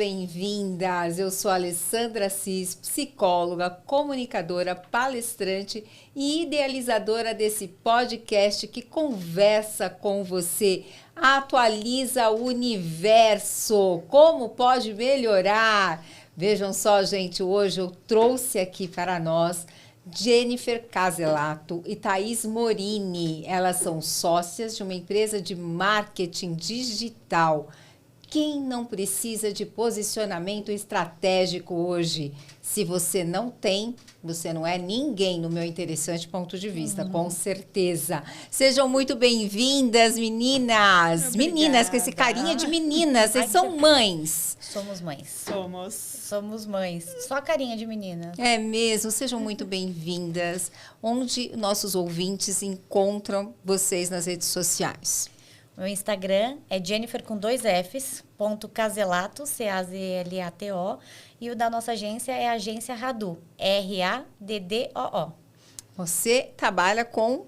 bem-vindas! Eu sou a Alessandra Assis, psicóloga, comunicadora, palestrante e idealizadora desse podcast que conversa com você, atualiza o universo, como pode melhorar. Vejam só, gente, hoje eu trouxe aqui para nós Jennifer Caselato e Thaís Morini. Elas são sócias de uma empresa de marketing digital. Quem não precisa de posicionamento estratégico hoje? Se você não tem, você não é ninguém, no meu interessante ponto de vista, com certeza. Sejam muito bem-vindas, meninas. Obrigada. Meninas, com esse carinha de meninas. Vocês são mães. Somos mães. Somos mães. Só a carinha de menina. É mesmo. Sejam muito bem-vindas. Onde nossos ouvintes encontram vocês nas redes sociais? Meu Instagram é Jennifer com 2 Fs, .caselato, C-A-Z-L-A-T-O. E o da nossa agência é a agência Raddu, R-A-D-D-O-O. Você trabalha com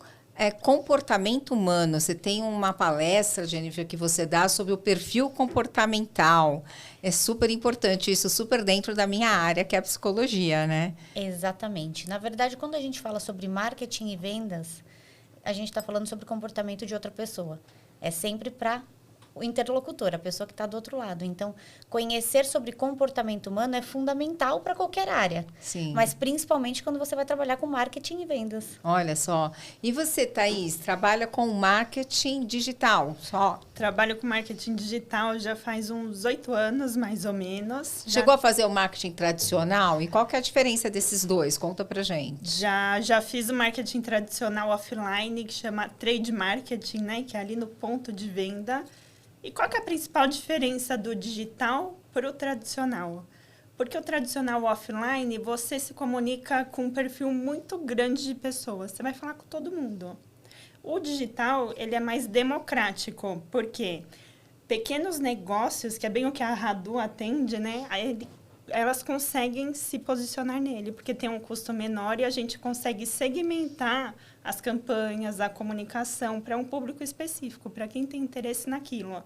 comportamento humano. Você tem uma palestra, Jennifer, que você dá sobre o perfil comportamental. É super importante isso, super dentro da minha área, que é a psicologia, né? Exatamente. Na verdade, quando a gente fala sobre marketing e vendas, a gente está falando sobre o comportamento de outra pessoa. É sempre para o interlocutor, a pessoa que está do outro lado. Então, conhecer sobre comportamento humano é fundamental para qualquer área. Sim. Mas principalmente quando você vai trabalhar com marketing e vendas. Olha só. E você, Thaís, trabalha com marketing digital só? Trabalho com marketing digital já faz uns 8 anos, mais ou menos. Chegou a fazer o marketing tradicional? E qual que é a diferença desses dois? Conta pra gente. Já fiz o marketing tradicional offline, que chama trade marketing, né? Que é ali no ponto de venda. E qual que é a principal diferença do digital para o tradicional? Porque o tradicional offline, você se comunica com um perfil muito grande de pessoas. Você vai falar com todo mundo. O digital, ele é mais democrático, porque pequenos negócios, que é bem o que a Raddu atende, né? Elas conseguem se posicionar nele, porque tem um custo menor e a gente consegue segmentar as campanhas, a comunicação para um público específico, para quem tem interesse naquilo.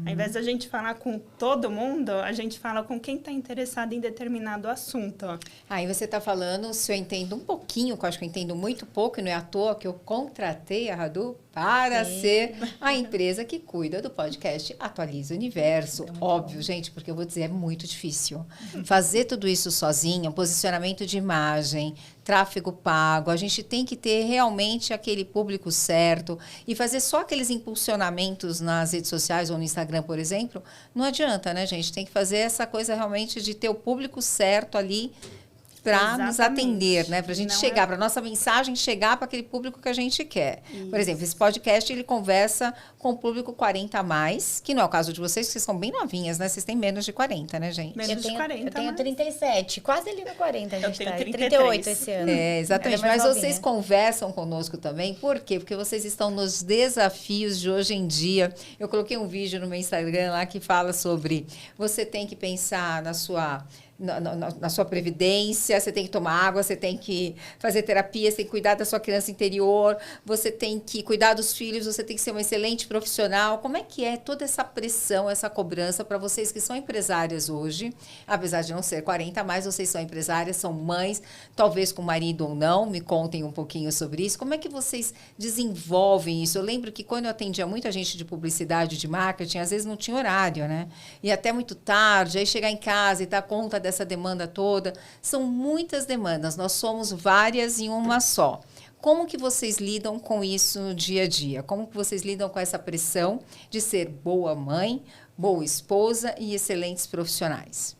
Ao invés da gente falar com todo mundo, a gente fala com quem está interessado em determinado assunto. Aí você está falando, se eu entendo um pouquinho, que eu acho que eu entendo muito pouco, e não é à toa que eu contratei a Raddu para ser a empresa que cuida do podcast Atualiza o Universo. Óbvio, gente, porque eu vou dizer, é muito difícil. Fazer tudo isso sozinha, posicionamento de imagem, tráfego pago, a gente tem que ter realmente aquele público certo e fazer só aqueles impulsionamentos nas redes sociais ou no Instagram, por exemplo, não adianta, né, gente? Tem que fazer essa coisa realmente de ter o público certo ali para nos atender, né? Para a gente chegar, para a nossa mensagem chegar para aquele público que a gente quer. Isso. Por exemplo, esse podcast, ele conversa com o público 40 a mais, que não é o caso de vocês, que vocês são bem novinhas, né? Vocês têm menos de 40, né, gente? Menos de 40, eu tenho 37, quase ali no 40, a gente tenho 38 esse ano. É, exatamente, mas vocês conversam conosco também, por quê? Porque vocês estão nos desafios de hoje em dia. Eu coloquei um vídeo no meu Instagram lá que fala sobre você tem que pensar na sua previdência, você tem que tomar água, você tem que fazer terapia, você tem que cuidar da sua criança interior, você tem que cuidar dos filhos, você tem que ser uma excelente profissional. Como é que é toda essa pressão, essa cobrança para vocês que são empresárias hoje? Apesar de não ser 40 mais, vocês são empresárias, são mães, talvez com marido ou não, me contem um pouquinho sobre isso. Como é que vocês desenvolvem isso? Eu lembro que quando eu atendia muita gente de publicidade, de marketing, às vezes não tinha horário, né? E até muito tarde, aí chegar em casa e dar conta dessa demanda toda. São muitas demandas, nós somos várias em uma só. Como que vocês lidam com isso no dia a dia? Como que vocês lidam com essa pressão de ser boa mãe, boa esposa e excelentes profissionais?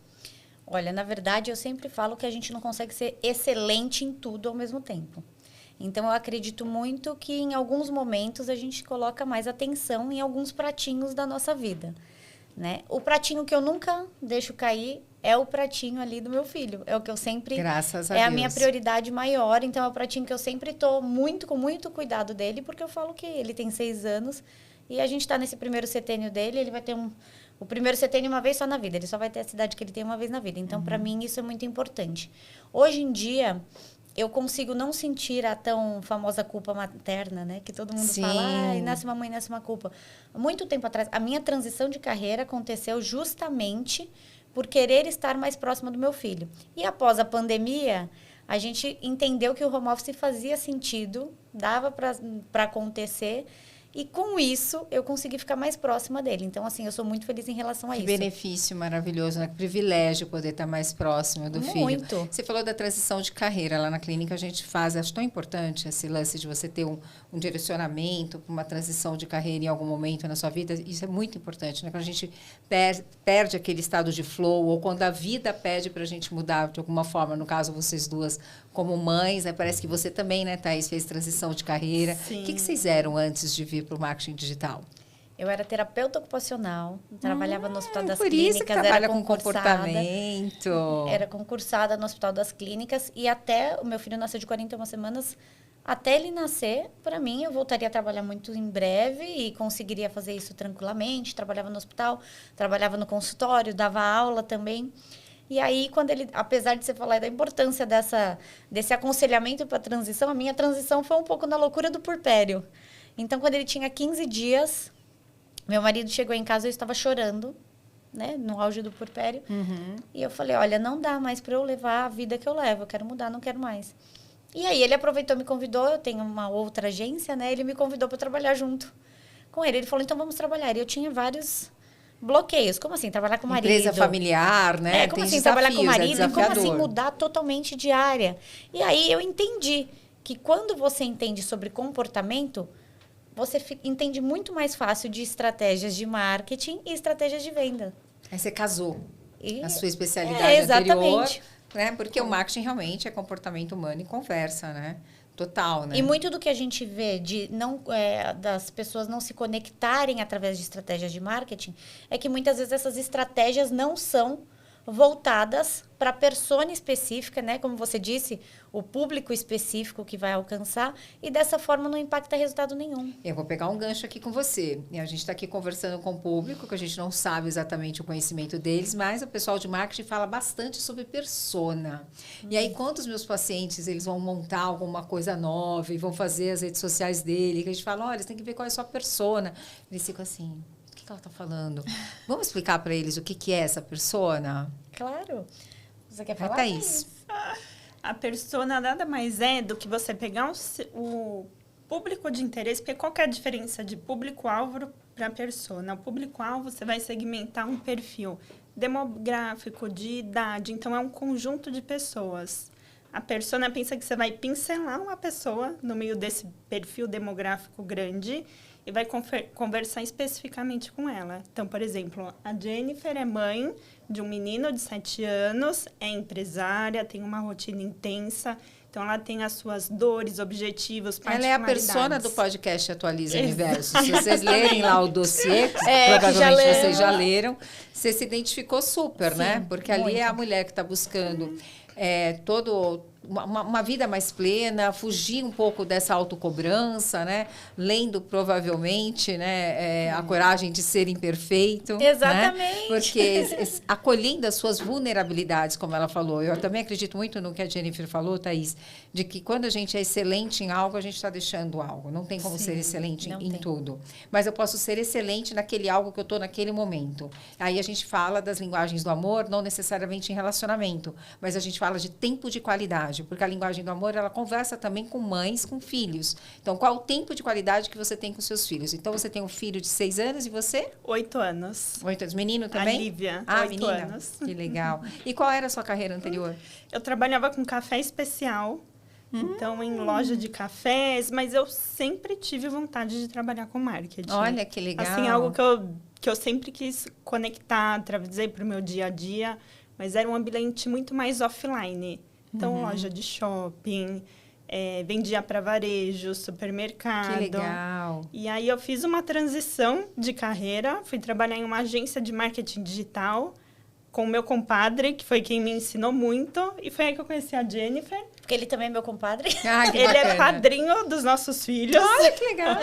Olha, na verdade, eu sempre falo que a gente não consegue ser excelente em tudo ao mesmo tempo. Então, eu acredito muito que em alguns momentos a gente coloca mais atenção em alguns pratinhos da nossa vida, né? O pratinho que eu nunca deixo cair é o pratinho ali do meu filho. É o que eu sempre... Graças a Deus. É a minha prioridade maior. Então, é o pratinho que eu sempre estou com muito cuidado dele, porque eu falo que ele tem 6 anos e a gente está nesse primeiro setênio dele, ele vai ter o primeiro setênio uma vez só na vida. Ele só vai ter a cidade que ele tem uma vez na vida. Então, para mim, isso é muito importante. Hoje em dia, eu consigo não sentir a tão famosa culpa materna, né? Que todo mundo fala, nasce uma mãe, nasce uma culpa. Muito tempo atrás, a minha transição de carreira aconteceu justamente por querer estar mais próxima do meu filho. E após a pandemia, a gente entendeu que o home office fazia sentido, dava para acontecer. E com isso, eu consegui ficar mais próxima dele. Então, assim, eu sou muito feliz em relação a Que isso. benefício maravilhoso, né? Que privilégio poder estar mais próximo do filho. Muito. Você falou da transição de carreira. Lá na clínica a gente faz, acho tão importante esse lance de você ter um direcionamento para uma transição de carreira em algum momento na sua vida. Isso é muito importante, né? Quando a gente perde aquele estado de flow, ou quando a vida pede para a gente mudar de alguma forma, no caso vocês duas como mães, né? Parece que você também, né, Thaís, fez transição de carreira. Sim. O que vocês eram antes de vir para o marketing digital? Eu era terapeuta ocupacional, trabalhava no Hospital das por Clínicas, isso que trabalha era com concursada. comportamento. Era concursada no Hospital das Clínicas e até o meu filho nasceu de 41 semanas. Até ele nascer, para mim, eu voltaria a trabalhar muito em breve e conseguiria fazer isso tranquilamente. Trabalhava no hospital, trabalhava no consultório, dava aula também. E aí, quando ele, apesar de você falar da importância desse aconselhamento para a transição, a minha transição foi um pouco na loucura do puerpério. Então, quando ele tinha 15 dias, meu marido chegou em casa e eu estava chorando, né, no auge do puerpério. Uhum. E eu falei, olha, não dá mais para eu levar a vida que eu levo, eu quero mudar, não quero mais. E aí ele aproveitou, me convidou, eu tenho uma outra agência, né, ele me convidou para trabalhar junto com ele. Ele falou, então vamos trabalhar. E eu tinha vários bloqueios. Como assim, trabalhar com o marido? Empresa familiar, né? Como Tem assim, trabalhar com o desafios, marido? Como assim, desafiador. mudar totalmente de área? E aí eu entendi que quando você entende sobre comportamento, você entende muito mais fácil de estratégias de marketing e estratégias de venda. Aí você casou E a sua especialidade anterior, exatamente. né? Porque o marketing realmente é comportamento humano e conversa, né? Total, né? E muito do que a gente vê das pessoas não se conectarem através de estratégias de marketing é que muitas vezes essas estratégias não são voltadas para a persona específica, né? Como você disse, o público específico que vai alcançar e dessa forma não impacta resultado nenhum. Eu vou pegar um gancho aqui com você. E a gente está aqui conversando com o público, que a gente não sabe exatamente o conhecimento deles, mas o pessoal de marketing fala bastante sobre persona. E aí, quando os meus pacientes eles vão montar alguma coisa nova e vão fazer as redes sociais dele, que a gente fala, olha, você tem que ver qual é a sua persona. Eles ficam assim, o que ela está falando? Vamos explicar para eles o que é essa persona? Claro. Você quer falar? Thaís? A persona nada mais é do que você pegar o público de interesse, porque qual que é a diferença de público-alvo para persona? O público-alvo você vai segmentar um perfil demográfico, de idade, então é um conjunto de pessoas. A persona pensa que você vai pincelar uma pessoa no meio desse perfil demográfico grande e vai conversar especificamente com ela. Então, por exemplo, a Jennifer é mãe de um menino de 7 anos, é empresária, tem uma rotina intensa, então ela tem as suas dores, objetivos, Ela é a particularidades. persona do podcast Atualiza o Universo. Se vocês Exatamente. lerem lá o dossiê, que provavelmente vocês já leram, você se identificou super, né? Porque ali é a mulher que está buscando uma vida mais plena, fugir um pouco dessa autocobrança, né? Lendo provavelmente, né? A coragem de ser imperfeito. Exatamente. Né? Porque acolhendo as suas vulnerabilidades, como ela falou. Eu também acredito muito no que a Jennifer falou, Thaís, de que quando a gente é excelente em algo, a gente está deixando algo. Não tem como ser excelente em tudo. Mas eu posso ser excelente naquele algo que eu estou naquele momento. Aí a gente fala das linguagens do amor, não necessariamente em relacionamento, mas a gente fala de tempo de qualidade. Porque a linguagem do amor, ela conversa também com mães, com filhos. Então, qual o tempo de qualidade que você tem com seus filhos? Então, você tem um filho de 6 anos e você? 8 anos. 8 anos. Menino também? A Lívia, 8 menina. anos. Que legal. E qual era a sua carreira anterior? Eu trabalhava com café especial, então em loja de cafés, mas eu sempre tive vontade de trabalhar com marketing. Olha, que legal. Assim, algo que eu sempre quis conectar, trazer para o meu dia a dia, mas era um ambiente muito mais offline. Então, loja de shopping, vendia para varejo, supermercado. Que legal. E aí, eu fiz uma transição de carreira, fui trabalhar em uma agência de marketing digital com o meu compadre, que foi quem me ensinou muito, e foi aí que eu conheci a Jennifer. Porque ele também é meu compadre. Ah, que Ele bacana. é padrinho dos nossos filhos. Olha, que legal.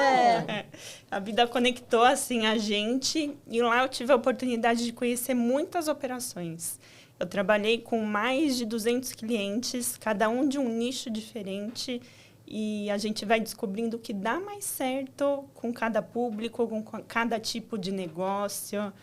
A vida conectou, assim, a gente. E lá eu tive a oportunidade de conhecer muitas operações. Eu trabalhei com mais de 200 clientes, cada um de um nicho diferente, e a gente vai descobrindo o que dá mais certo com cada público, com cada tipo de negócio.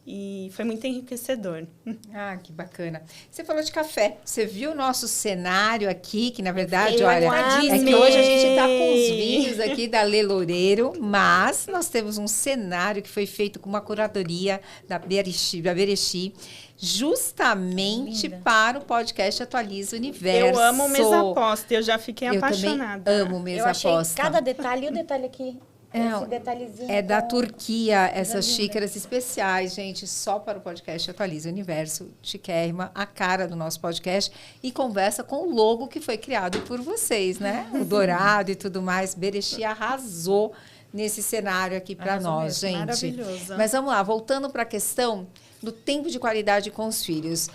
E foi muito enriquecedor. Ah, que bacana. Você falou de café. Você viu o nosso cenário aqui, que na verdade, Eu olha, amei. é que hoje a gente está com os vinhos aqui da Lê Loureiro, mas nós temos um cenário que foi feito com uma curadoria da Berexi, justamente Linda. para o podcast Atualiza o Universo. Eu amo mesa aposta, eu já fiquei Eu apaixonada. também amo Eu mesa achei aposta. cada detalhe, e o detalhe aqui, É, esse detalhezinho. É da com- Turquia, essas linda. xícaras especiais, gente, só para o podcast Atualiza o Universo, chiquérrima, a cara do nosso podcast, e conversa com o logo que foi criado por vocês, né? O dourado e tudo mais. Berexi arrasou nesse cenário aqui para Arrasou nós, mesmo, gente. maravilhoso. Mas vamos lá, voltando para a questão do tempo de qualidade com os filhos.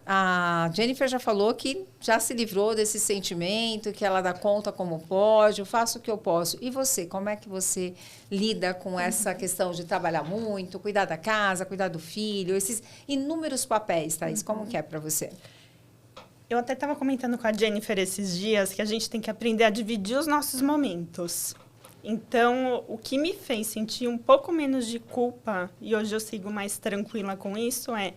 A Jennifer já falou que já se livrou desse sentimento, que ela dá conta como pode, eu faço o que eu posso. E você, como é que você lida com essa questão de trabalhar muito, cuidar da casa, cuidar do filho, esses inúmeros papéis, Thaís? Como que é para você? Eu até estava comentando com a Jennifer esses dias que a gente tem que aprender a dividir os nossos momentos. Então, o que me fez sentir um pouco menos de culpa, e hoje eu sigo mais tranquila com isso, é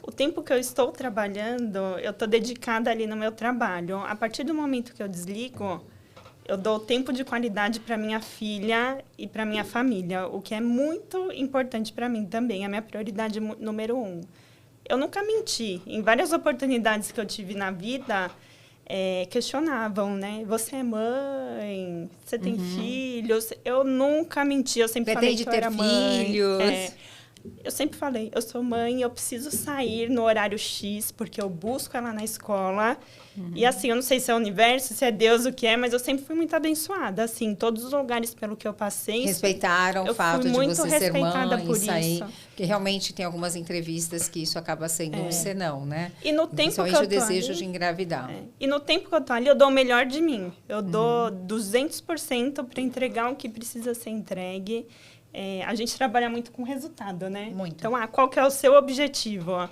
o tempo que eu estou trabalhando, eu estou dedicada ali no meu trabalho. A partir do momento que eu desligo, eu dou tempo de qualidade para minha filha e para minha família, o que é muito importante para mim também, é a minha prioridade número 1. Eu nunca menti. Em várias oportunidades que eu tive na vida, questionavam, né? Você é mãe? Você tem filhos? Eu nunca menti. Eu sempre falei Pretende que eu era ter mãe. filhos? Eu sempre falei, eu sou mãe, eu preciso sair no horário X, porque eu busco ela na escola. E assim, eu não sei se é o universo, se é Deus, o que é, mas eu sempre fui muito abençoada. Assim, em todos os lugares pelo que eu passei. Respeitaram o eu fato fui de muito você ser respeitada mãe por e sair. isso. Porque realmente tem algumas entrevistas que isso acaba sendo um senão, né? E no tempo que Principalmente eu o tô desejo ali, de engravidar. E no tempo que eu tô ali, eu dou o melhor de mim. Eu dou 200% para entregar o que precisa ser entregue. A gente trabalha muito com resultado, né? Muito. Então, qual que é o seu objetivo?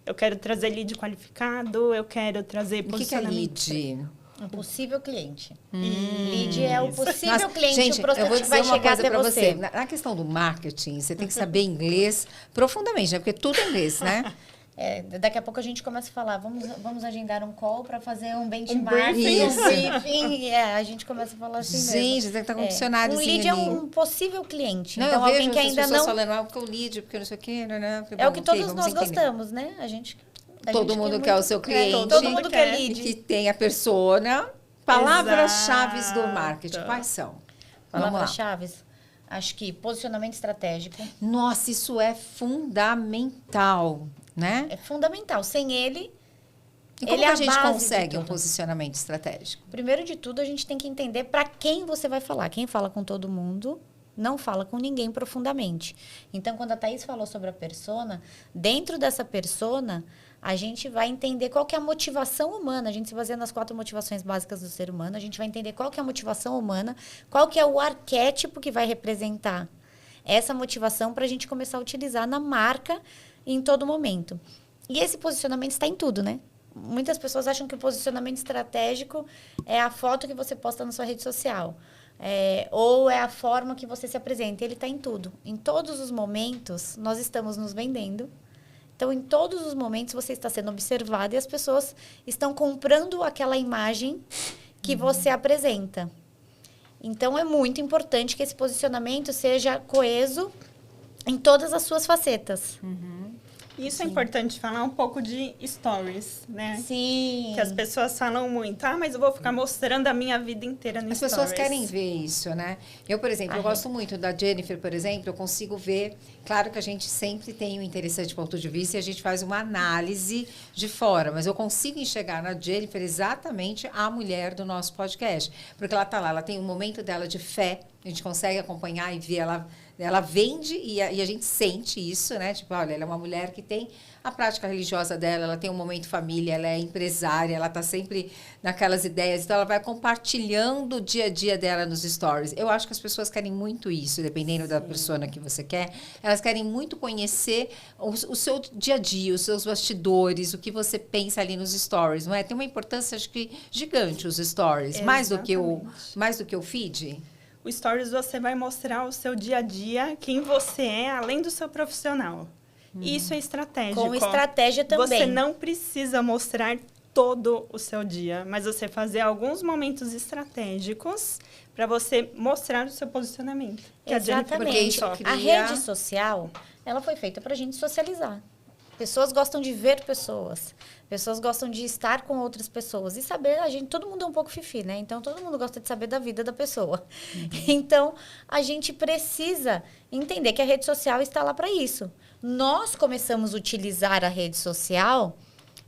Eu quero trazer lead qualificado, eu quero trazer O que é posicionamento. lead? Um possível cliente. Lead é o possível cliente, gente, o prospect eu vou que dizer vai uma chegar coisa até para você. Na questão do marketing, você tem que saber inglês profundamente, né? Porque tudo é inglês, né? Daqui a pouco a gente começa a falar, vamos agendar um call para fazer um benchmark, briefing. um briefing. A gente começa a falar assim mesmo. Gente, tem que estar com um dicionáriozinho Um lead é ali. um possível cliente. Não, então, eu alguém vejo que as ainda pessoas não... falando, porque o lead, porque não sei o quê, né? É o que todos nós gostamos, né? A gente Todo mundo quer o seu cliente. Todo mundo quer E lead. que tem a persona. Palavras-chave do marketing, quais são? Vamos lá. Palavras-chave. Acho que posicionamento estratégico Nossa, isso é fundamental, né? é fundamental. Sem ele, E como ele que é a gente base de consegue um tudo. posicionamento estratégico? Primeiro de tudo, a gente tem que entender para quem você vai falar. Quem fala com todo mundo não fala com ninguém profundamente. Então, quando a Thaís falou sobre a persona, dentro dessa persona, a gente vai entender qual que é a motivação humana. A gente se baseia nas 4 motivações básicas do ser humano. A gente vai entender qual que é a motivação humana, qual que é o arquétipo que vai representar essa motivação para a gente começar a utilizar na marca em todo momento. E esse posicionamento está em tudo, né? Muitas pessoas acham que o posicionamento estratégico é a foto que você posta na sua rede social. Ou é a forma que você se apresenta. Ele está em tudo. Em todos os momentos, nós estamos nos vendendo. Então, em todos os momentos, você está sendo observado e as pessoas estão comprando aquela imagem que você apresenta. Então, é muito importante que esse posicionamento seja coeso em todas as suas facetas. Isso é importante falar um pouco de stories, né? Sim. Que as pessoas falam muito, mas eu vou ficar mostrando a minha vida inteira no As stories. pessoas querem ver isso, né? Eu, por exemplo, eu gosto muito da Jennifer, por exemplo, eu consigo ver, claro que a gente sempre tem um interessante ponto de vista e a gente faz uma análise de fora, mas eu consigo enxergar na Jennifer exatamente a mulher do nosso podcast, porque ela tá lá, ela tem um momento dela de fé, a gente consegue acompanhar e ver ela vende e a gente sente isso, né? Tipo, olha, ela é uma mulher que tem a prática religiosa dela, ela tem um momento família, ela é empresária, ela está sempre naquelas ideias, então ela vai compartilhando o dia a dia dela nos stories. Eu acho que as pessoas querem muito isso, dependendo da persona que você quer, elas querem muito conhecer o seu dia a dia, os seus bastidores, o que você pensa ali nos stories, não é? Tem uma importância, acho que, gigante os stories, mais do que o feed. O Stories você vai mostrar o seu dia a dia, quem você é, além do seu profissional. Isso é estratégico. Com estratégia também. Você não precisa mostrar todo o seu dia, mas você fazer alguns momentos estratégicos para você mostrar o seu posicionamento. Exatamente. A rede social, ela foi feita para a gente socializar. Pessoas gostam de ver pessoas. Pessoas gostam de estar com outras pessoas. E saber, todo mundo é um pouco fifi, né? Então, todo mundo gosta de saber da vida da pessoa. Então, a gente precisa entender que a rede social está lá para isso. Nós começamos a utilizar a rede social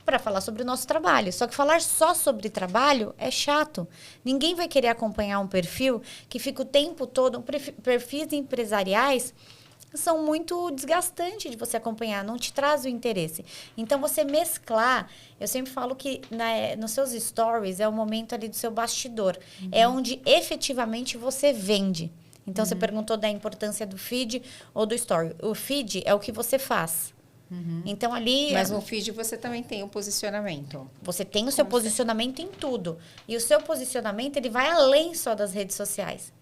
para falar sobre o nosso trabalho. Só que falar só sobre trabalho é chato. Ninguém vai querer acompanhar um perfil que fica o tempo todo... Perfis empresariais são muito desgastantes de você acompanhar, não te traz o interesse. Então, você mesclar... Eu sempre falo que nos seus stories é o momento ali do seu bastidor. É onde efetivamente você vende. Então, você perguntou da importância do feed ou do story. O feed é o que você faz. Então, ali... Mas no feed você também tem um posicionamento. Você tem o seu posicionamento em tudo. E o seu posicionamento, ele vai além só das redes sociais.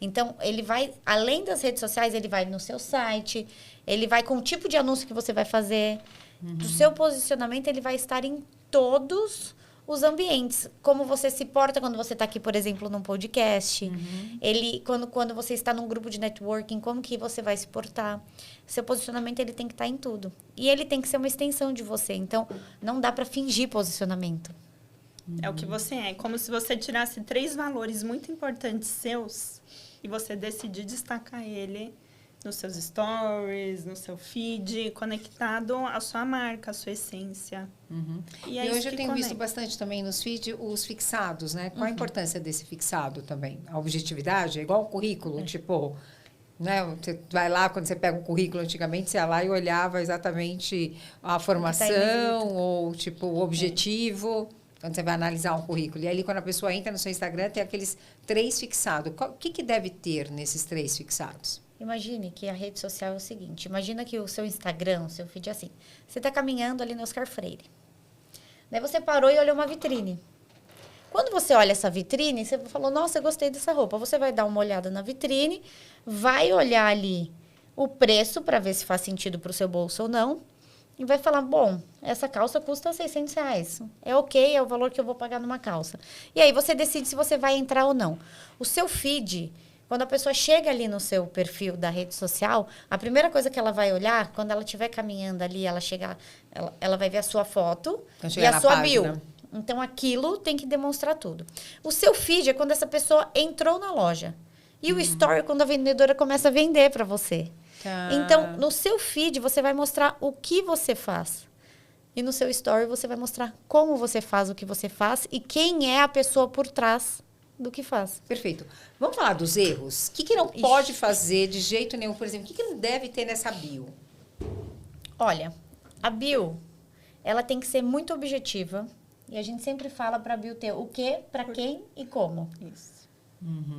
Então, ele vai, além das redes sociais, ele vai no seu site, ele vai com o tipo de anúncio que você vai fazer. Do seu posicionamento, ele vai estar em todos os ambientes. Como você se porta quando você está aqui, por exemplo, num podcast. Ele, quando você está num grupo de networking, como que você vai se portar. Seu posicionamento, ele tem que estar em tudo. E ele tem que ser uma extensão de você. Então, não dá para fingir posicionamento. É o que você é. Como se você tirasse 3 valores muito importantes seus e você decidir destacar ele nos seus stories, no seu feed, conectado à sua marca, à sua essência. E hoje eu tenho visto bastante também nos feeds os fixados, né? Qual a importância desse fixado também? A objetividade é igual ao currículo, tipo... Né? Você vai lá, quando você pega um currículo antigamente, você ia lá e olhava exatamente a formação ou tipo o objetivo... Quando você vai analisar um currículo. E ali, quando a pessoa entra no seu Instagram, tem aqueles 3 fixados. O que deve ter nesses 3 fixados? Imagine que a rede social é o seguinte. Imagina que o seu Instagram, o seu feed é assim. Você está caminhando ali no Oscar Freire. Daí você parou e olhou uma vitrine. Quando você olha essa vitrine, você falou, nossa, eu gostei dessa roupa. Você vai dar uma olhada na vitrine, vai olhar ali o preço para ver se faz sentido para o seu bolso ou não. E vai falar, bom, essa calça custa R$600. É ok, é o valor que eu vou pagar numa calça. E aí você decide se você vai entrar ou não. O seu feed, quando a pessoa chega ali no seu perfil da rede social, a primeira coisa que ela vai olhar, quando ela estiver caminhando ali, ela vai ver a sua foto e a sua bio. Então, aquilo tem que demonstrar tudo. O seu feed é quando essa pessoa entrou na loja. E o story é quando a vendedora começa a vender para você. Tá. Então, no seu feed, você vai mostrar o que você faz. E no seu story, você vai mostrar como você faz o que você faz e quem é a pessoa por trás do que faz. Perfeito. Vamos falar dos erros? O que não pode fazer de jeito nenhum? Por exemplo, o que não deve ter nessa bio? Olha, a bio, ela tem que ser muito objetiva. E a gente sempre fala para a bio ter o quê, para quem e como. Isso.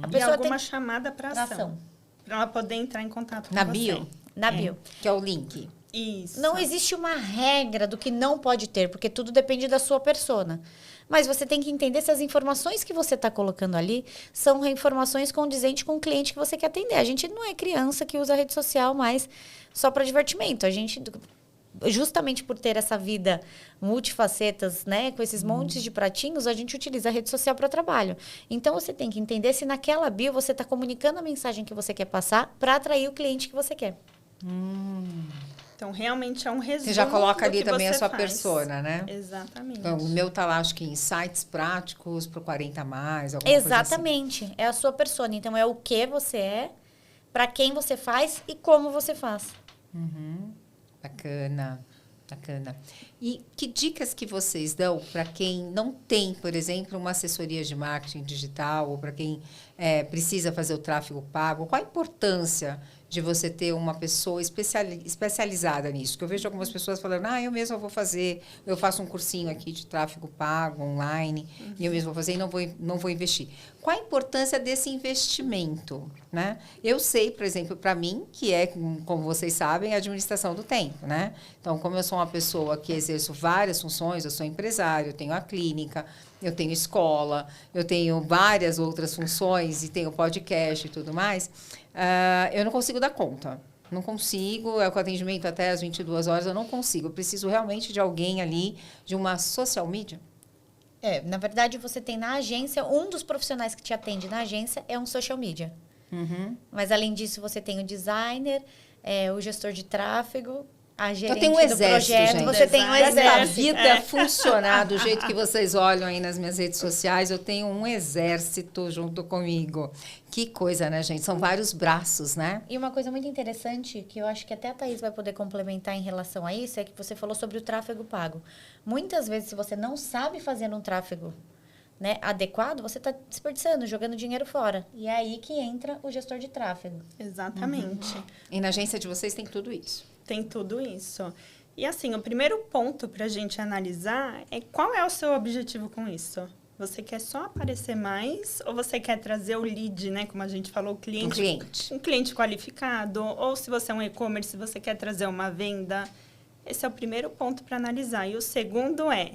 A pessoa e alguma tem chamada para ação. Para ela poder entrar em contato com Na você. bio? Na bio. Que é o link. Isso. Não existe uma regra do que não pode ter, porque tudo depende da sua persona. Mas você tem que entender se as informações que você está colocando ali são informações condizentes com o cliente que você quer atender. A gente não é criança que usa a rede social mais só para divertimento. A gente, justamente por ter essa vida multifacetas, né, com esses montes de pratinhos, a gente utiliza a rede social para trabalho. Então, você tem que entender se naquela bio você está comunicando a mensagem que você quer passar para atrair o cliente que você quer. Então, realmente é um resumo. Você já coloca ali do que também a você sua faz. persona, né? Exatamente. Então, o meu tá lá, acho que insights práticos para 40 a mais, alguma Exatamente. Coisa assim. É a sua persona. Então, é o que você é, para quem você faz e como você faz. Bacana, bacana. E que dicas que vocês dão para quem não tem, por exemplo, uma assessoria de marketing digital ou para quem precisa fazer o tráfego pago? Qual a importância de você ter uma pessoa especializada nisso? Que eu vejo algumas pessoas falando, eu mesma vou fazer, eu faço um cursinho aqui de tráfego pago online, e eu mesma vou fazer e não vou investir. Qual a importância desse investimento? Né? Eu sei, por exemplo, para mim, que é, como vocês sabem, a administração do tempo. Né? Então, como eu sou uma pessoa que exerço várias funções, eu sou empresário, eu tenho a clínica, eu tenho escola, eu tenho várias outras funções e tenho podcast e tudo mais, eu não consigo dar conta. Não consigo, é com atendimento até às 22 horas, eu não consigo. Eu preciso realmente de alguém ali, de uma social media. Na verdade, você tem na agência, um dos profissionais que te atende na agência é um social media. Mas, além disso, você tem o designer, o gestor de tráfego, a gerente eu tenho um exército, projeto. gente. Você tem um exército. Pra vida funcionar do jeito que vocês olham aí nas minhas redes sociais, eu tenho um exército junto comigo. Que coisa, né, gente? São vários braços, né? E uma coisa muito interessante, que eu acho que até a Thaís vai poder complementar em relação a isso, é que você falou sobre o tráfego pago. Muitas vezes, se você não sabe fazer um tráfego, né, adequado, você está desperdiçando, jogando dinheiro fora. E é aí que entra o gestor de tráfego. Exatamente. E na agência de vocês tem tudo isso. Tem tudo isso. E assim, o primeiro ponto para a gente analisar é qual é o seu objetivo com isso. Você quer só aparecer mais ou você quer trazer o lead, né? Como a gente falou, um cliente qualificado. Ou se você é um e-commerce, você quer trazer uma venda. Esse é o primeiro ponto para analisar. E o segundo é,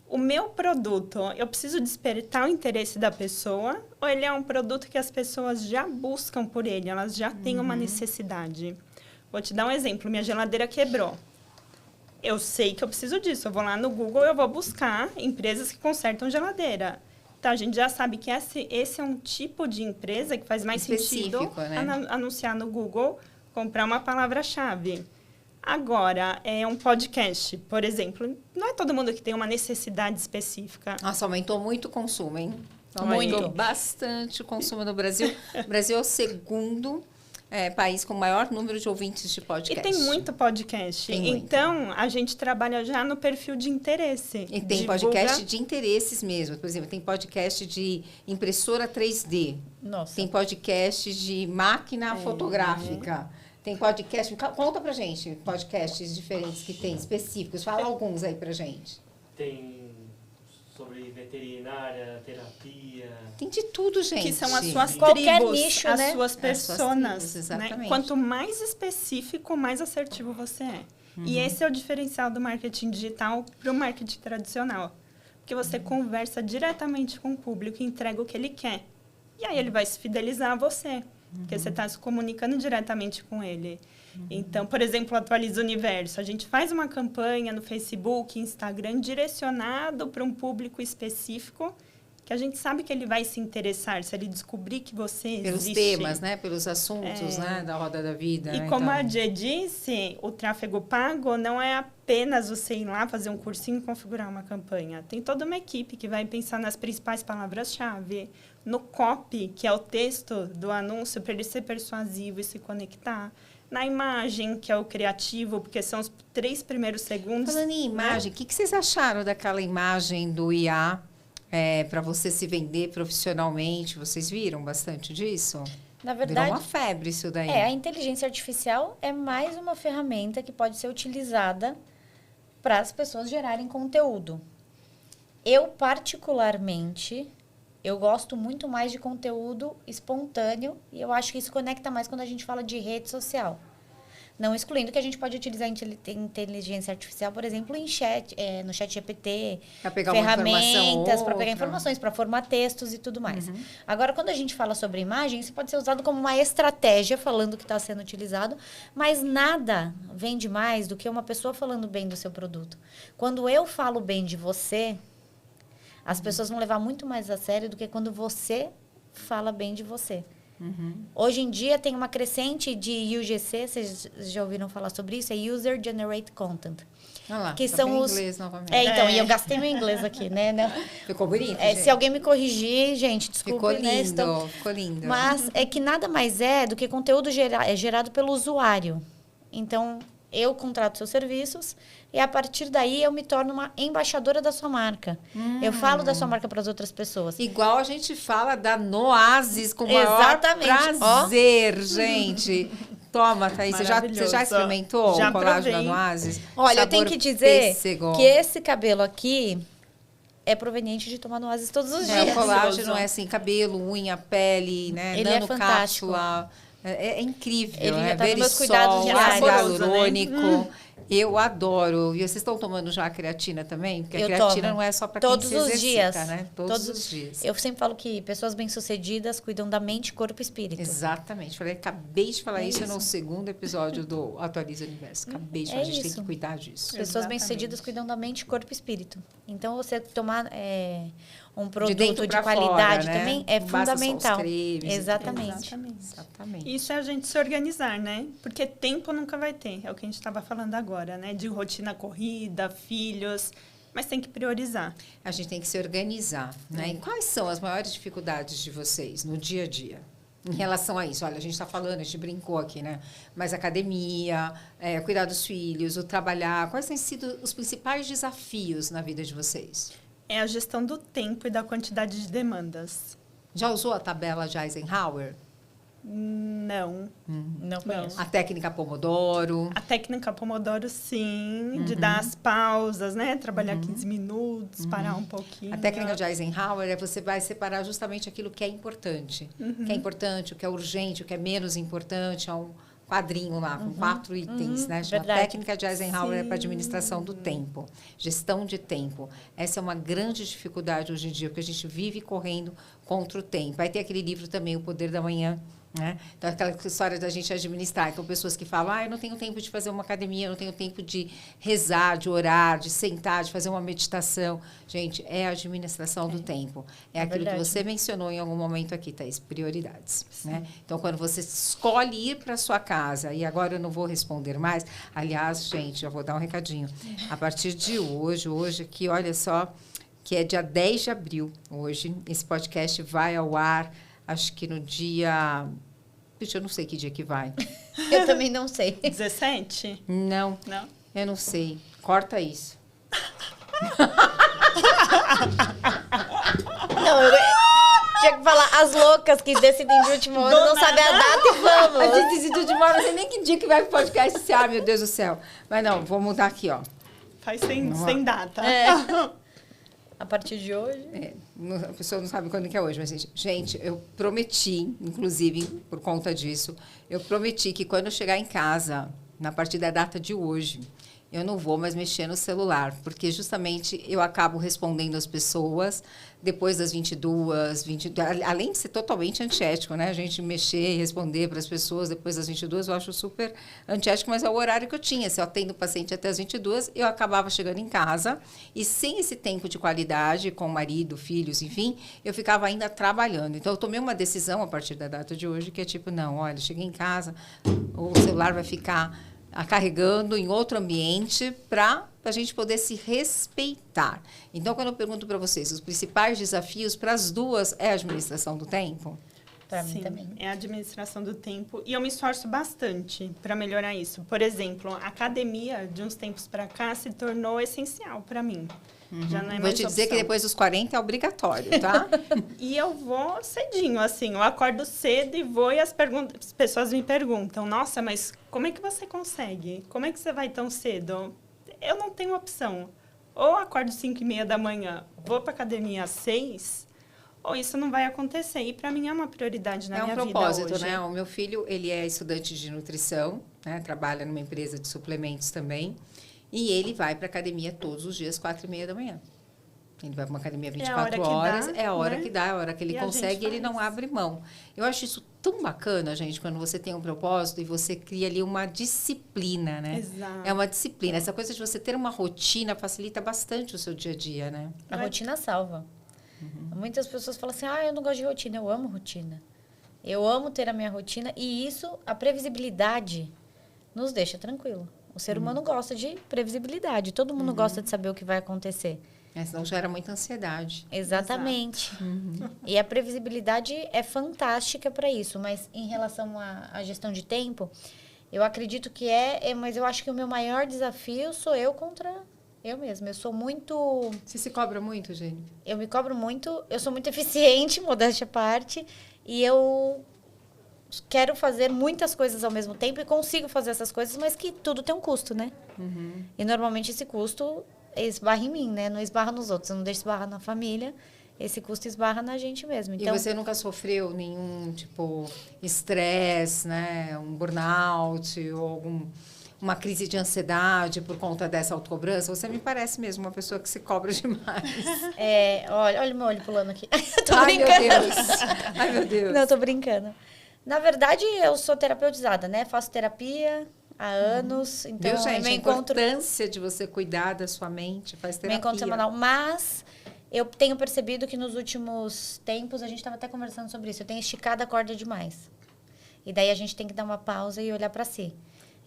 o meu produto, eu preciso despertar o interesse da pessoa ou ele é um produto que as pessoas já buscam por ele, elas já têm uma necessidade? Vou te dar um exemplo. Minha geladeira quebrou. Eu sei que eu preciso disso. Eu vou lá no Google e eu vou buscar empresas que consertam geladeira. Então, a gente já sabe que esse é um tipo de empresa que faz mais sentido, né, anunciar no Google, comprar uma palavra-chave. Agora, um podcast, por exemplo. Não é todo mundo que tem uma necessidade específica. Nossa, aumentou muito o consumo, hein? Aumentou bastante o consumo no Brasil. O Brasil é o segundo país com o maior número de ouvintes de podcast. E tem muito podcast. Então, a gente trabalha já no perfil de interesse. E tem podcast de interesses mesmo. Por exemplo, tem podcast de impressora 3D. Nossa. Tem podcast de máquina fotográfica. Tem podcast... Conta pra gente podcasts diferentes que tem, específicos. Fala alguns aí pra gente. Tem sobre veterinária, terapia... Tem de tudo, gente. Que são as suas Qualquer tribos, nicho, as né? suas personas. Exatamente. Né? Quanto mais específico, mais assertivo você é. E esse é o diferencial do marketing digital para o marketing tradicional. Porque você conversa diretamente com o público e entrega o que ele quer. E aí ele vai se fidelizar a você. Porque você está se comunicando diretamente com ele. Então, por exemplo, Atualiza o Universo. A gente faz uma campanha no Facebook, Instagram, direcionado para um público específico, que a gente sabe que ele vai se interessar, se ele descobrir que você existe. Pelos temas, né? Pelos assuntos, né? Da roda da vida. E né? como a Jê disse, o tráfego pago não é apenas você ir lá fazer um cursinho e configurar uma campanha. Tem toda uma equipe que vai pensar nas principais palavras-chave, no copy, que é o texto do anúncio, para ele ser persuasivo e se conectar. Na imagem, que é o criativo, porque são os 3 primeiros segundos. Falando em imagem, o que vocês acharam daquela imagem do IA para você se vender profissionalmente? Vocês viram bastante disso? Na verdade, virou uma febre isso daí. A inteligência artificial é mais uma ferramenta que pode ser utilizada para as pessoas gerarem conteúdo. Eu, particularmente, eu gosto muito mais de conteúdo espontâneo e eu acho que isso conecta mais quando a gente fala de rede social. Não excluindo que a gente pode utilizar inteligência artificial, por exemplo, no chat GPT, para pegar ferramentas para pegar informações, para formar textos e tudo mais. Uhum. Agora, quando a gente fala sobre imagem, isso pode ser usado como uma estratégia, falando que está sendo utilizado, mas nada vende mais do que uma pessoa falando bem do seu produto. Quando eu falo bem de você, as pessoas vão levar muito mais a sério do que quando você fala bem de você. Uhum. Hoje em dia tem uma crescente de UGC, vocês já ouviram falar sobre isso? É User Generated Content. Olha lá, que tá são bem os inglês novamente. Então, e eu gastei meu inglês aqui, né? Ficou bonito, se alguém me corrigir, gente, desculpa. Ficou lindo, né? ficou lindo. Mas é que nada mais é do que conteúdo gerado pelo usuário. Então, eu contrato seus serviços e a partir daí eu me torno uma embaixadora da sua marca. Eu falo da sua marca para as outras pessoas. Igual a gente fala da Noasis com o maior Exatamente. prazer, gente. Toma, Thaís, você já experimentou já o colágeno provei. da Noasis? Olha, eu tenho que dizer pêssego. que esse cabelo aqui é proveniente de tomar Noasis todos os dias. O colágeno é assim, cabelo, unha, pele, né? Ele é fantástico. Cápsula. É incrível, Ele já é tá nos meus cuidados verisol, diários. ácido hialurônico. Eu adoro. E vocês estão tomando já a creatina também? Porque a Eu creatina tomo. não é só para quem Todos se os exercita, dias. né? Todos os dias. Eu sempre falo que pessoas bem-sucedidas cuidam da mente, corpo e espírito. Exatamente. Acabei de falar É isso no isso. segundo episódio do Atualiza o Universo. Acabei de falar, É a gente tem isso. que cuidar disso. Pessoas Exatamente. bem-sucedidas cuidam da mente, corpo e espírito. Então, você tomar um De dentro produto de pra qualidade fora, né? também é Não basta só os fundamental. cremes e Exatamente. Exatamente. Isso é a gente se organizar, né? Porque tempo nunca vai ter. É o que a gente estava falando agora, né? De rotina corrida, filhos. Mas tem que priorizar. A gente tem que se organizar, né? E quais são as maiores dificuldades de vocês no dia a dia? Em relação a isso, olha, a gente está falando, a gente brincou aqui, né? Mas academia, cuidar dos filhos, o trabalhar, quais têm sido os principais desafios na vida de vocês? É a gestão do tempo e da quantidade de demandas. Já usou a tabela de Eisenhower? Não. Não conheço. A técnica Pomodoro? A técnica Pomodoro, sim, de dar as pausas, né? Trabalhar 15 minutos, parar um pouquinho. A técnica de Eisenhower você vai separar justamente aquilo que é importante. O que é importante, o que é urgente, o que é menos importante. É um quadrinho lá, com 4 itens, né? Chama verdade. técnica de Eisenhower para administração do tempo. Gestão de tempo. Essa é uma grande dificuldade hoje em dia, porque a gente vive correndo contra o tempo. Vai ter aquele livro também, O Poder da Manhã, né? Então, aquela história da gente administrar. Então, pessoas que falam, eu não tenho tempo de fazer uma academia, eu não tenho tempo de rezar, de orar, de sentar, de fazer uma meditação. Gente, é a administração do tempo. É aquilo verdade. que você mencionou em algum momento aqui, Thaís, prioridades. Né? Então, quando você escolhe ir para a sua casa, e agora eu não vou responder mais, aliás, gente, eu vou dar um recadinho. A partir de hoje aqui, olha só, que é dia 10 de abril, hoje, esse podcast vai ao ar, acho que no dia... Puxa, eu não sei que dia que vai. Eu também não sei. 17? Não, Não? eu não sei. Corta isso. Não, eu tinha que falar as loucas que decidem de última hora, não sabem a data e A vamos. gente decidiu de uma hora, não sei nem que dia que vai pro podcast. Meu Deus do céu. Mas não, vou mudar aqui, ó. Faz sem data. A partir de hoje. A pessoa não sabe quando que é hoje, mas, gente, eu prometi, inclusive, por conta disso, eu prometi que quando eu chegar em casa, na partir da data de hoje, eu não vou mais mexer no celular, porque justamente eu acabo respondendo as pessoas depois das 22, além de ser totalmente antiético, né? A gente mexer e responder para as pessoas depois das 22, eu acho super antiético, mas é o horário que eu tinha. Se eu atendo o paciente até as 22, eu acabava chegando em casa e sem esse tempo de qualidade com o marido, filhos, enfim, eu ficava ainda trabalhando. Então, eu tomei uma decisão a partir da data de hoje, que é tipo, não, olha, cheguei em casa, o celular vai ficar carregando em outro ambiente para a gente poder se respeitar. Então, quando eu pergunto para vocês, os principais desafios para as duas é a administração do tempo? Pra mim Sim, também. é a administração do tempo. E eu me esforço bastante para melhorar isso. Por exemplo, a academia, de uns tempos para cá, se tornou essencial para mim. Já não é Vou mais te dizer opção. que depois dos 40 é obrigatório, tá? E eu vou cedinho, assim. Eu acordo cedo e vou e as pessoas me perguntam, nossa, mas como é que você consegue? Como é que você vai tão cedo? Eu não tenho opção. Ou acordo 5:30 da manhã, vou para academia às 6, ou isso não vai acontecer. E para mim é uma prioridade na É um minha vida propósito, hoje. né? O meu filho, ele é estudante de nutrição, né? Trabalha numa empresa de suplementos também. E ele vai para a academia todos os dias, 4:30 da manhã. Ele vai para uma academia 24 horas, é a hora que dá, é a hora que ele consegue, ele não abre mão. Eu acho isso tão bacana, gente, quando você tem um propósito e você cria ali uma disciplina, né? Exato. É uma disciplina. Essa coisa de você ter uma rotina facilita bastante o seu dia a dia, né? A rotina salva. Muitas pessoas falam assim, eu não gosto de rotina. Eu amo rotina. Eu amo ter a minha rotina e isso, a previsibilidade, nos deixa tranquilo. O ser humano gosta de previsibilidade. Todo mundo gosta de saber o que vai acontecer. Senão gera muita ansiedade. Exatamente. E a previsibilidade é fantástica para isso. Mas em relação à gestão de tempo, eu acredito que mas eu acho que o meu maior desafio sou eu contra eu mesma. Eu sou muito... Você se cobra muito, gente? Eu me cobro muito, eu sou muito eficiente, modéstia à parte, e eu quero fazer muitas coisas ao mesmo tempo e consigo fazer essas coisas, mas que tudo tem um custo, né? E normalmente esse custo esbarra em mim, né? Não esbarra nos outros, eu não deixo esbarrar na família, esse custo esbarra na gente mesmo. Então, e você nunca sofreu nenhum, tipo, estresse, né? Um burnout ou uma crise de ansiedade por conta dessa autocobrança? Você me parece mesmo uma pessoa que se cobra demais. Olha o meu olho pulando aqui. Tô Ai, brincando. meu Deus. Ai, meu Deus. Não, tô brincando. Na verdade, eu sou terapeutizada, né? Faço terapia há anos. Então, Viu, gente? meu A encontro, importância de você cuidar da sua mente, faz meu terapia. encontro semanal. Mas eu tenho percebido que nos últimos tempos, a gente estava até conversando sobre isso, eu tenho esticado a corda demais. E daí a gente tem que dar uma pausa e olhar para si.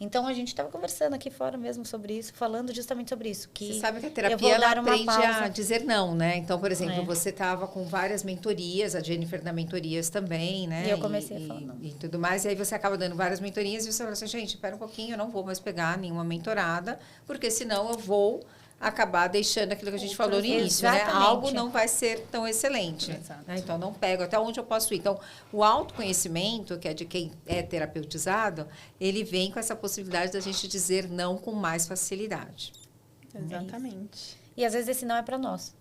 Então, a gente estava conversando aqui fora mesmo sobre isso, falando justamente sobre isso. Que você sabe que a eu terapia vou ela dar uma aprende pausa. a dizer não, né? Então, por exemplo, É. você estava com várias mentorias, a Jennifer dá mentorias também, né? E eu comecei falando. E tudo mais, e aí você acaba dando várias mentorias e você fala assim, gente, espera um pouquinho, eu não vou mais pegar nenhuma mentorada, porque senão eu vou acabar deixando aquilo que a gente falou no início, né? Exatamente. Algo não vai ser tão excelente. Exato. Né? Então, não pego até onde eu posso ir. Então, o autoconhecimento, que é de quem é terapeutizado, ele vem com essa possibilidade da gente dizer não com mais facilidade. Exatamente. E às vezes esse não é para nós.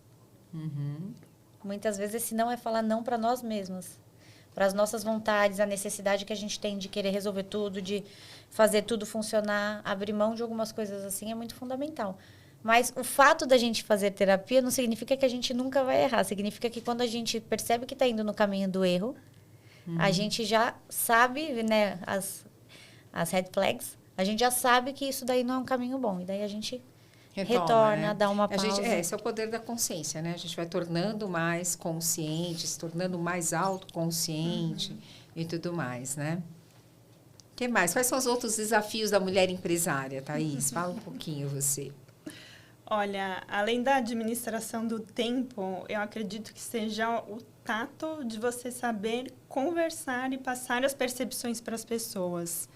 Muitas vezes esse não é falar não para nós mesmos. Para as nossas vontades, a necessidade que a gente tem de querer resolver tudo, de fazer tudo funcionar, abrir mão de algumas coisas assim é muito fundamental. Mas o fato da gente fazer terapia não significa que a gente nunca vai errar. Significa que quando a gente percebe que está indo no caminho do erro, a gente já sabe, né, as red flags, a gente já sabe que isso daí não é um caminho bom. E daí a gente retorna, né? dá uma A pausa. gente, esse é o poder da consciência, né? A gente vai tornando mais consciente, se tornando mais autoconsciente e tudo mais, né? O que mais? Quais são os outros desafios da mulher empresária, Thaís? Fala um pouquinho você. Olha, além da administração do tempo, eu acredito que seja o tato de você saber conversar e passar as percepções para as pessoas.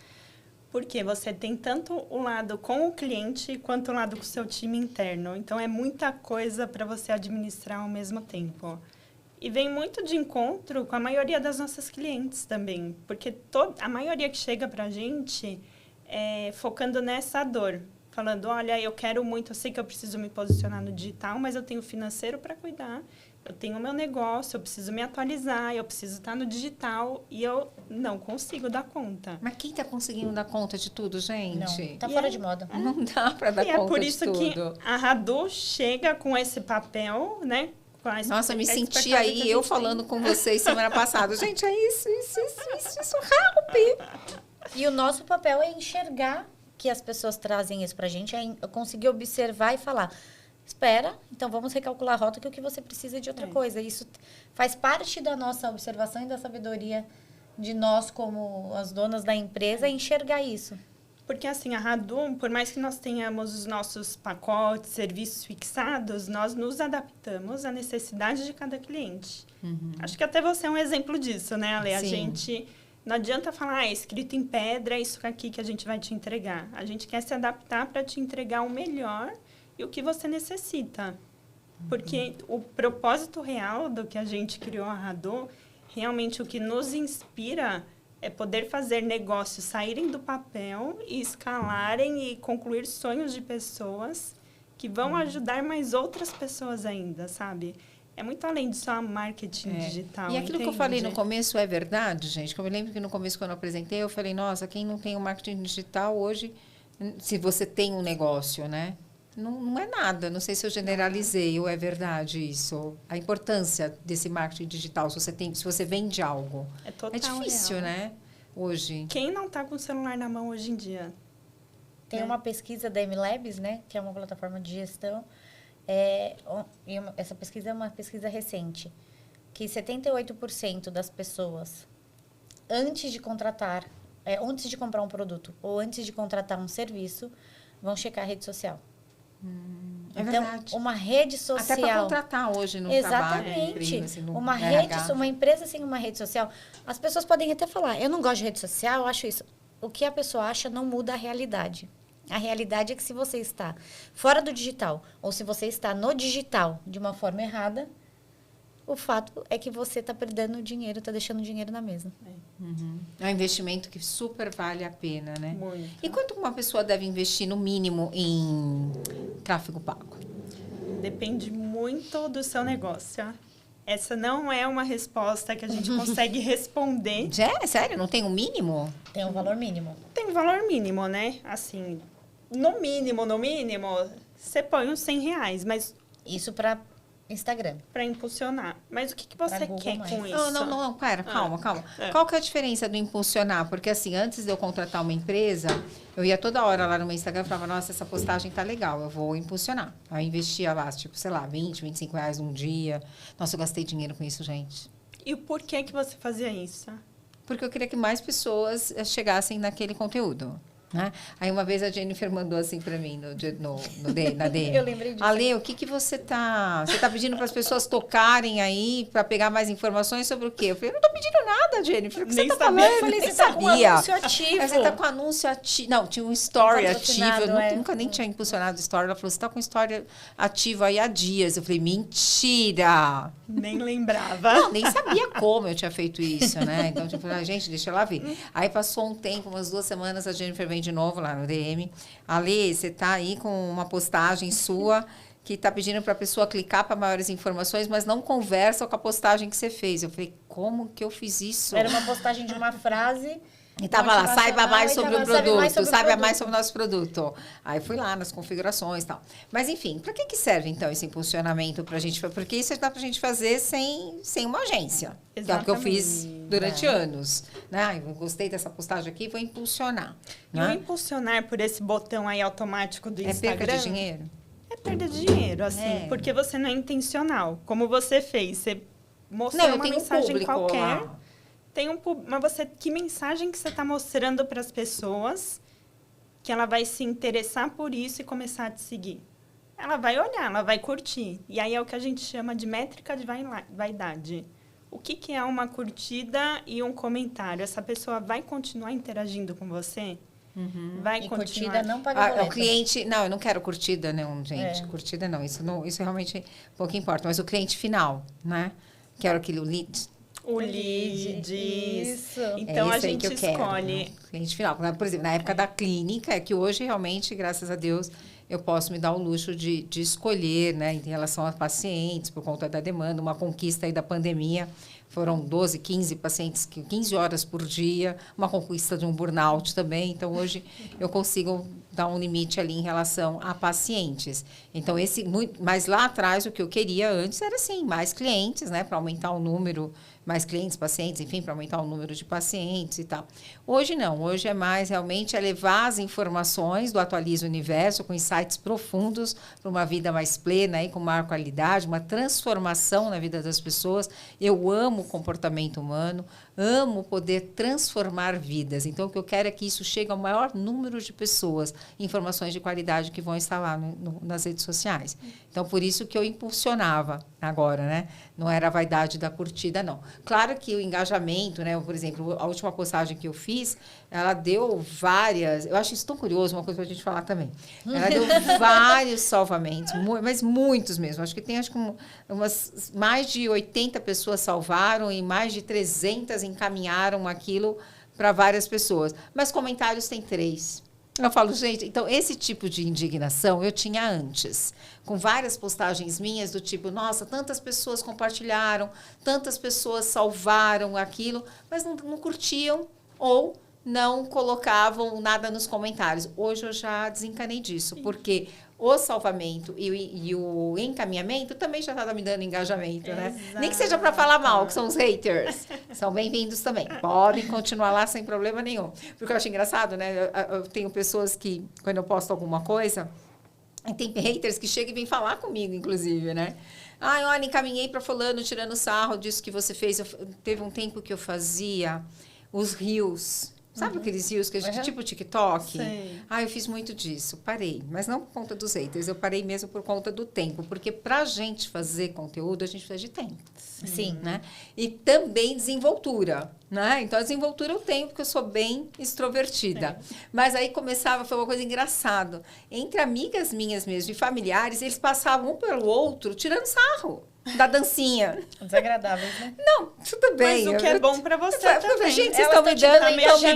Porque você tem tanto o lado com o cliente quanto o lado com o seu time interno. Então, é muita coisa para você administrar ao mesmo tempo. E vem muito de encontro com a maioria das nossas clientes também. Porque a maioria que chega para a gente é focando nessa dor. Falando, olha, eu quero muito, eu sei que eu preciso me posicionar no digital, mas eu tenho o financeiro para cuidar, eu tenho o meu negócio, eu preciso me atualizar, eu preciso estar no digital e eu não consigo dar conta. Mas quem está conseguindo dar conta de tudo, gente? Não, tá E fora é- de moda. Não dá para dar E conta é por de isso tudo. que a Radu chega com esse papel, né? Com a Nossa, me a senti expertise que a aí, gente eu tem. falando com vocês semana passada. Gente, é isso, help! E o nosso papel é enxergar que as pessoas trazem isso pra gente, é conseguir observar e falar, espera, então vamos recalcular a rota que o que você precisa é de outra coisa. Isso faz parte da nossa observação e da sabedoria de nós como as donas da empresa, enxergar isso. Porque assim, a Radu, por mais que nós tenhamos os nossos pacotes, serviços fixados, nós nos adaptamos à necessidade de cada cliente. Acho que até você é um exemplo disso, né, Ale? A Sim. gente... Não adianta falar, escrito em pedra, é isso aqui que a gente vai te entregar. A gente quer se adaptar para te entregar o melhor e o que você necessita. Porque o propósito real do que a gente criou a Radu, realmente o que nos inspira é poder fazer negócios saírem do papel e escalarem e concluir sonhos de pessoas que vão ajudar mais outras pessoas ainda, sabe? É muito além de só marketing digital. E aquilo que eu entende? falei no começo é verdade, gente? Que eu me lembro que no começo, quando eu apresentei, eu falei, nossa, quem não tem o marketing digital hoje, se você tem um negócio, né? Não é nada. Não sei se eu generalizei ou é verdade isso. A importância desse marketing digital, se você vende algo. É total É difícil, real. né? Hoje. Quem não está com o celular na mão hoje em dia? Tem uma pesquisa da MLabs, né, que é uma plataforma de gestão, essa pesquisa é uma pesquisa recente, que 78% das pessoas, antes de contratar, antes de comprar um produto ou antes de contratar um serviço, vão checar a rede social. É Então, verdade. uma rede social... Até para contratar hoje no trabalho, no Exatamente. emprego, assim, no Uma RH. uma empresa sem uma rede social, as pessoas podem até falar, eu não gosto de rede social, eu acho isso. O que a pessoa acha não muda a realidade. A realidade é que se você está fora do digital ou se você está no digital de uma forma errada, o fato é que você está perdendo dinheiro, está deixando dinheiro na mesa. É um investimento que super vale a pena, né? Muito. E quanto uma pessoa deve investir, no mínimo, em tráfego pago? Depende muito do seu negócio. Essa não é uma resposta que a gente consegue responder. Sério? Não tem um mínimo? Tem um valor mínimo. tem um valor mínimo, né? Assim, no mínimo, você põe uns R$100, mas Isso para Instagram. para impulsionar. Mas o que você Google quer Mais. com isso? Não, pera, calma. É. Qual que é a diferença do impulsionar? Porque assim, antes de eu contratar uma empresa, eu ia toda hora lá no meu Instagram e falava, nossa, essa postagem tá legal, eu vou impulsionar. Aí eu investia lá, tipo, sei lá, 20, R$25 um dia. Nossa, eu gastei dinheiro com isso, gente. E por que você fazia isso? Porque eu queria que mais pessoas chegassem naquele conteúdo. Né? Aí uma vez a Jennifer mandou assim para mim na DM. Eu lembrei disso. Ale, o que você tá pedindo para as pessoas tocarem aí para pegar mais informações sobre o quê? Eu falei, eu não tô pedindo nada, Jennifer. O que Nem você tá sabia. falando? Eu falei, Nem você tá com um sabia. anúncio ativo. Aí você tá com anúncio ativo. Não, tinha um story ativo. Eu nunca nem tinha impulsionado story. Ela falou, você tá com story ativo aí há dias. Eu falei, mentira. Nem lembrava. Não, nem sabia como eu tinha feito isso, né? Então, tipo, gente, deixa ela ver. Aí passou um tempo, umas 2 semanas, a Jennifer vem de novo lá no DM. Ale, você tá aí com uma postagem sua que tá pedindo para a pessoa clicar para maiores informações, mas não conversa com a postagem que você fez. Eu falei, como que eu fiz isso? Era uma postagem de uma frase. E tava lá, saiba mais sobre o produto, saiba mais produto. sobre o nosso produto. Aí fui lá nas configurações e tal. Mas, enfim, para que serve, então, esse impulsionamento pra gente? Porque isso dá pra gente fazer sem uma agência. Que é o que eu fiz durante anos. Né? Eu gostei dessa postagem aqui, vou impulsionar. E o impulsionar por esse botão aí automático do Instagram... É perda de dinheiro? É perda de dinheiro, assim, porque você não é intencional. Como você fez, você mostrou uma mensagem qualquer... Lá. Mas que mensagem que você está mostrando para as pessoas que ela vai se interessar por isso e começar a te seguir? Ela vai olhar, ela vai curtir. E aí é o que a gente chama de métrica de vaidade. O que é uma curtida e um comentário? Essa pessoa vai continuar interagindo com você? Vai E continuar. curtida não paga boleto. O cliente... Não, eu não quero curtida, não, gente. Curtida não. Isso realmente pouco importa. Mas o cliente final, né? Quero aquele lead... O lead. Isso. Então, é a gente que eu escolhe... Quero, cliente final. Por exemplo, na época da clínica, é que hoje, realmente, graças a Deus, eu posso me dar o luxo de escolher, né, em relação a pacientes, por conta da demanda, uma conquista aí da pandemia. Foram 12, 15 pacientes, 15 horas por dia, uma conquista de um burnout também. Então, hoje, eu consigo dar um limite ali em relação a pacientes. Então, mas lá atrás, o que eu queria antes era, assim, mais clientes, né, para aumentar o número, mais clientes, pacientes, enfim, para aumentar o número de pacientes e tal. Hoje, não. Hoje é mais, realmente, levar as informações do Atualiza o Universo com insights profundos para uma vida mais plena, aí, com maior qualidade, uma transformação na vida das pessoas. Eu amo o comportamento humano, amo poder transformar vidas. Então, o que eu quero é que isso chegue ao maior número de pessoas, informações de qualidade que vão estar lá nas redes sociais. Então, por isso que eu impulsionava agora, né? Não era a vaidade da curtida, não. Claro que o engajamento, né? Por exemplo, a última postagem que eu fiz, ela deu várias... Eu acho isso tão curioso, uma coisa para a gente falar também. Ela deu vários salvamentos, mas muitos mesmo. Acho que tem mais de 80 pessoas salvaram e mais de 300 encaminharam aquilo para várias pessoas. Mas comentários tem 3. Eu falo, gente, então esse tipo de indignação eu tinha antes, com várias postagens minhas do tipo, nossa, tantas pessoas compartilharam, tantas pessoas salvaram aquilo, mas não curtiam ou não colocavam nada nos comentários. Hoje eu já desencanei disso, porque o salvamento e o encaminhamento também já está me dando engajamento, né? Exato. Nem que seja para falar mal, que são os haters. São bem-vindos também. Podem continuar lá sem problema nenhum. Porque eu acho engraçado, né? Eu tenho pessoas que, quando eu posto alguma coisa, tem haters que chegam e vêm falar comigo, inclusive, né? Olha, encaminhei para fulano, tirando sarro disso que você fez. Teve um tempo que eu fazia os reels. Sabe aqueles rios que a gente, tipo TikTok? Sei. Eu fiz muito disso. Parei. Mas não por conta dos haters. Eu parei mesmo por conta do tempo. Porque pra gente fazer conteúdo, a gente precisa de tempo. Sim. Né? E também desenvoltura. Né? Então, a desenvoltura eu tenho, porque eu sou bem extrovertida. Mas aí foi uma coisa engraçada. Entre amigas minhas mesmo e familiares, eles passavam um pelo outro, tirando sarro da dancinha. Desagradáveis, né? Não, tudo bem. Mas o que é bom para você também. Gente, vocês estão me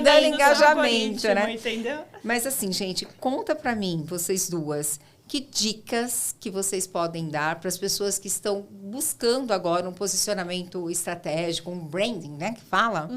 dando engajamento, né? Entendeu? Mas assim, gente, conta para mim, vocês duas, que dicas que vocês podem dar para as pessoas que estão buscando agora um posicionamento estratégico, um branding, né, que fala?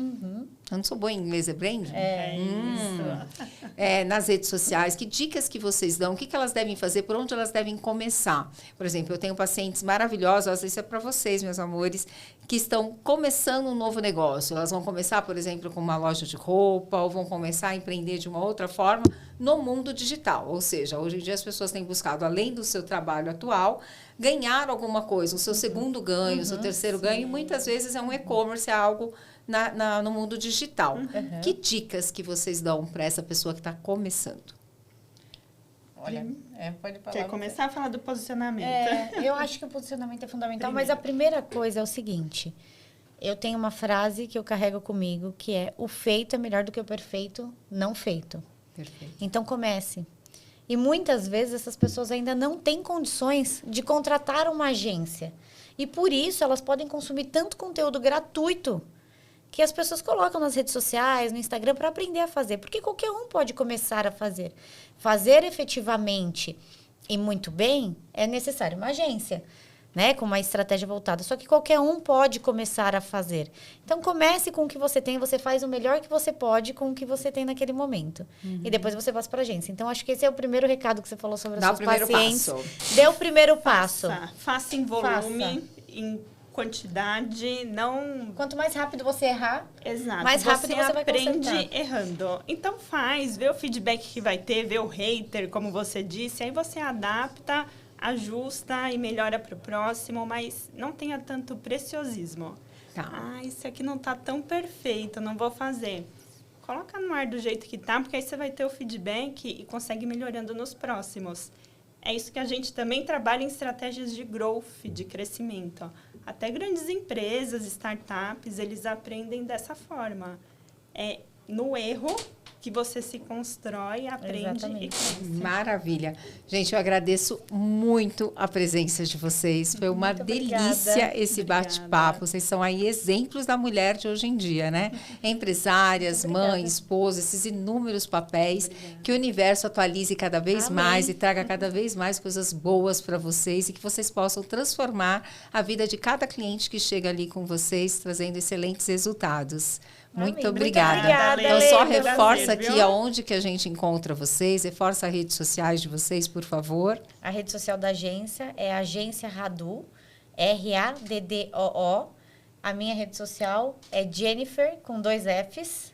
Eu não sou boa em inglês, é branding? É isso. Nas redes sociais, que dicas que vocês dão, o que elas devem fazer, por onde elas devem começar? Por exemplo, eu tenho pacientes maravilhosos, isso é para vocês, meus amores, que estão começando um novo negócio. Elas vão começar, por exemplo, com uma loja de roupa, ou vão começar a empreender de uma outra forma no mundo digital. Ou seja, hoje em dia as pessoas têm buscado, além do seu trabalho atual, ganhar alguma coisa, o seu segundo ganho, o seu terceiro ganho, e muitas vezes é um e-commerce, é algo no mundo digital. Que dicas que vocês dão para essa pessoa que está começando? Olha, pode falar. Quer começar a falar do posicionamento? Eu acho que o posicionamento é fundamental, mas a primeira coisa é o seguinte. Eu tenho uma frase que eu carrego comigo, que é: o feito é melhor do que o perfeito não feito. Perfeito. Então, comece. E muitas vezes essas pessoas ainda não têm condições de contratar uma agência. E por isso elas podem consumir tanto conteúdo gratuito que as pessoas colocam nas redes sociais, no Instagram, para aprender a fazer. Porque qualquer um pode começar a fazer. Fazer efetivamente e muito bem é necessário uma agência, né? Com uma estratégia voltada. Só que qualquer um pode começar a fazer. Então, comece com o que você tem. Você faz o melhor que você pode com o que você tem naquele momento. E depois você passa para a agência. Então, acho que esse é o primeiro recado que você falou sobre os seus pacientes. Dê o primeiro passo. Faça em volume, em quantidade, não... Quanto mais rápido você errar, Exato. mais rápido você vai aprende consertar. errando. Então vê o feedback que vai ter, vê o hater, como você disse, aí você adapta, ajusta e melhora para o próximo, mas não tenha tanto preciosismo. Tá. Isso aqui não tá tão perfeito, não vou fazer. Coloca no ar do jeito que tá, porque aí você vai ter o feedback e consegue ir melhorando nos próximos. É isso que a gente também trabalha em estratégias de growth, de crescimento. Até grandes empresas, startups, eles aprendem dessa forma. É no erro que você se constrói, aprende Exatamente. e cresce. Maravilha. Gente, eu agradeço muito a presença de vocês. Foi uma Muito delícia obrigada. esse bate-papo. Vocês são aí exemplos da mulher de hoje em dia, né? Empresárias, mães, esposas, esses inúmeros papéis. Que o universo atualize cada vez Amém. mais e traga cada vez mais coisas boas para vocês e que vocês possam transformar a vida de cada cliente que chega ali com vocês, trazendo excelentes resultados. Muito Amém. obrigada. Muito obrigada, Então, só Helena. reforça Prazer, aqui viu? aonde que a gente encontra vocês, reforça as redes sociais de vocês, por favor. A rede social da agência é Agência Raddoo, RADDOO. A minha rede social é Jennifer, com 2 Fs,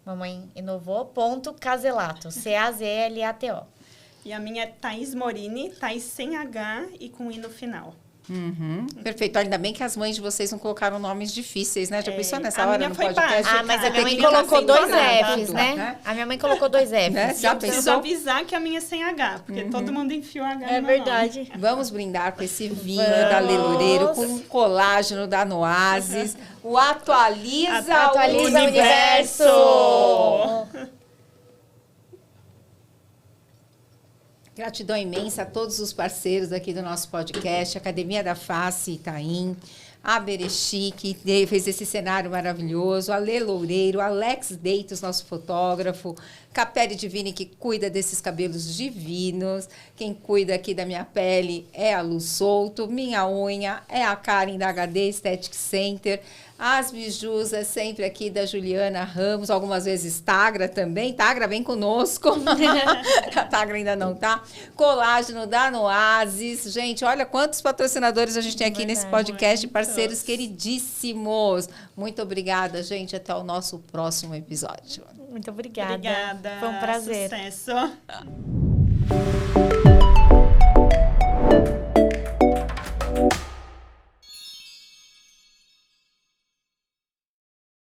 mamãe inovou, ponto Caselato, CAZLATO. E a minha é Thaís Morini, Thaís sem H e com I no final. Perfeito. Ainda bem que as mães de vocês não colocaram nomes difíceis, né? Já pensou nessa a hora minha no foi podcast? básica. Mas a Tem minha mãe que ficar colocou sem 2 quadrado, Fs, né? A minha mãe colocou 2 Fs. Né? Já Eu preciso pensou? avisar que a minha é sem H, porque todo mundo enfia o H É no meu verdade. nome. Vamos brindar com esse vinho Vamos. da Leloureiro, com o colágeno da Noasis, o Atualiza, Atualiza o universo! Gratidão imensa a todos os parceiros aqui do nosso podcast, Academia da Face Itaim, a Berechí, que fez esse cenário maravilhoso, a Lê Loureiro, Alex Deitos, nosso fotógrafo, Capelli Divine, que cuida desses cabelos divinos, quem cuida aqui da minha pele é a Lu Souto, minha unha é a Karen da HD Aesthetic Center, as bijus é sempre aqui da Juliana Ramos, algumas vezes Tagra também. Tagra, vem conosco. A Tagra ainda não tá. Colágeno da Noasis. Gente, olha quantos patrocinadores a gente tem aqui nesse podcast, parceiros queridíssimos. Muito obrigada, gente. Até o nosso próximo episódio. Muito obrigada. Obrigada. Foi um prazer. Sucesso.